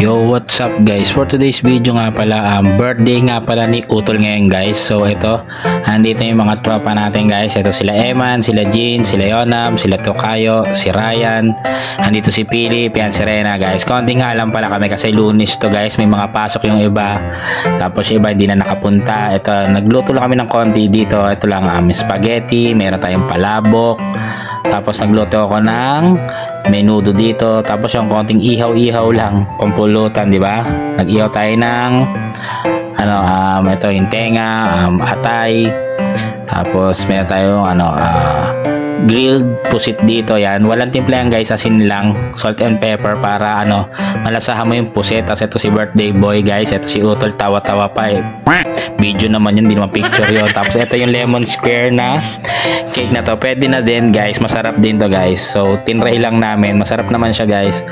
Yo, what's up guys? For today's video nga pala, birthday nga pala ni Utol ngayon guys. So ito, andito yung mga tropa natin guys. Ito sila Eman, sila Jean, sila Yonam, sila Tokayo, si Ryan. Andito si Philip, yan si Rena guys. Konting nga lang pala kami kasi Lunes to guys. May mga pasok yung iba. Tapos yung iba hindi na nakapunta. Ito, nagluto lang kami ng konti dito. Ito lang, spaghetti, meron tayong palabok. Tapos nagluto ako ng menudo dito. Tapos yung konting ihaw-ihaw lang, pampulutan, di ba? Nag-ihaw tayo ng ito yung tenga, atay. Tapos meron tayong grilled pusit dito, yan. Walang timpla yan guys, asin lang, salt and pepper para malasahan mo yung pusit. Tapos ito si birthday boy guys, ito si Utol, tawa-tawa pa eh. Video naman yun, hindi naman picture yun. Tapos ito yung lemon square na cake na to, pwede na din guys, masarap din to guys. So tinry lang namin, masarap naman siya guys.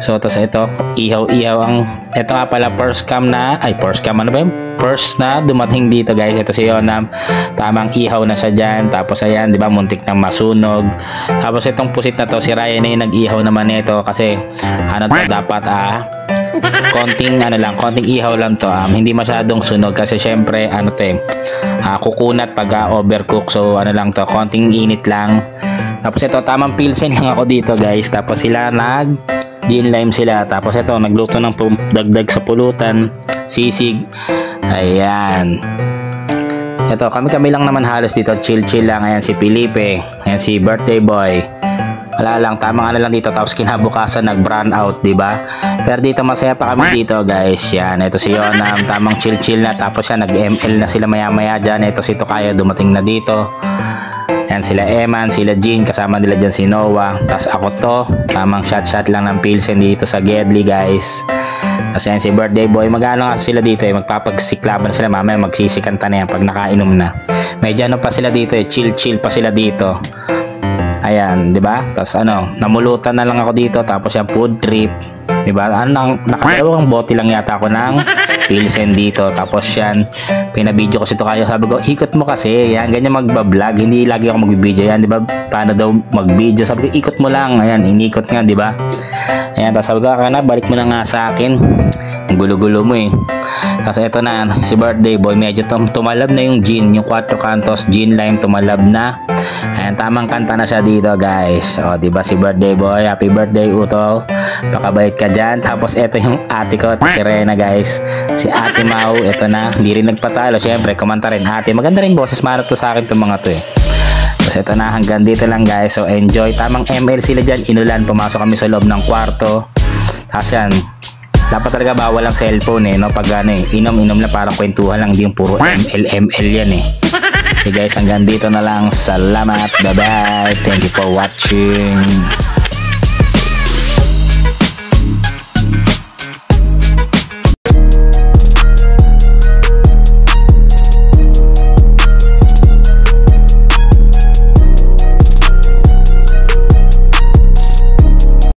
So tapos ito, ihaw-ihaw ito nga pala first na dumating dito guys. Ito si Yonam, tamang ihaw na siya dyan. Tapos ayan, di ba, muntik nang masunog. Tapos itong pusit na to, si Ryan na yung nag-ihaw naman nito kasi dapat konting konting ihaw lang to, hindi masyadong sunog kasi syempre kukunat pag overcook. So lang to, konting init lang. Tapos ito, tamang pilsen lang ako dito guys. Tapos sila gin lime sila. Tapos ito, nagluto ng dagdag sa pulutan, sisig. Ayan. Ito, kami lang naman halos dito, chill lang. Ayan si Felipe, ayan si birthday boy. Wala lang, tamang lang dito. Tapos kinabukasan nag-brown out, di ba? Pero dito masaya pa kami dito, guys. Yan, ito si Yonam, tamang chill na. Tapos yan, nag-ML na sila maya-maya dyan. Ito si Tokayo, dumating na dito. Yan sila Eman, sila Jean, kasama nila dyan si Noah. Tapos ako to, tamang shot lang ng pilsen dito sa Gedli, guys. Tapos yan si birthday boy, magano nga sila dito magpapagsiklaban sila, mamaya magsisikanta na yan pag nakainom na. Medyo pa sila dito chill pa sila dito. Ayan, 'di ba? Tapos namulutan na lang ako dito. Tapos yung food trip, 'di ba? Nakadalawang bote lang yata ako ng pilsen dito. Tapos yan, pinabidyo ko si Tokayo. Sabi ko, ikot mo kasi. Yan, ganyan magba-vlog. Hindi lagi ako mag-video yan, 'di ba? Paano daw mag-video? Sabi ko, ikot mo lang. Ayan, inikot nga, 'di ba? Ayan, tapos sabi ko, balik mo na nga sa akin. Ang gulo-gulo mo eh. Tapos ito na, si birthday boy, medyo tumalab na yung gin, yung 4 cantos gin lime, tumalab na. Ayan, tamang kanta na siya dito guys. O, diba si birthday boy, happy birthday Utol, pakabait ka dyan. Tapos ito yung ate ko, si Rena guys, si ate Mau. Ito na, hindi rin nagpatalo, syempre kumanta rin ate, maganda rin boses, mara to sa akin itong mga to eh. Tapos ito na, hanggang dito lang guys. So enjoy, tamang ML sila dyan, inulan, pumasok kami sa loob ng kwarto. Tapos yan, dapat talaga bawal ang cellphone no, pag inom-inom na, parang kwentuhan lang, hindi yung puro ML yan eh. Okay guys, hanggang dito na lang, salamat, bye bye, thank you for watching.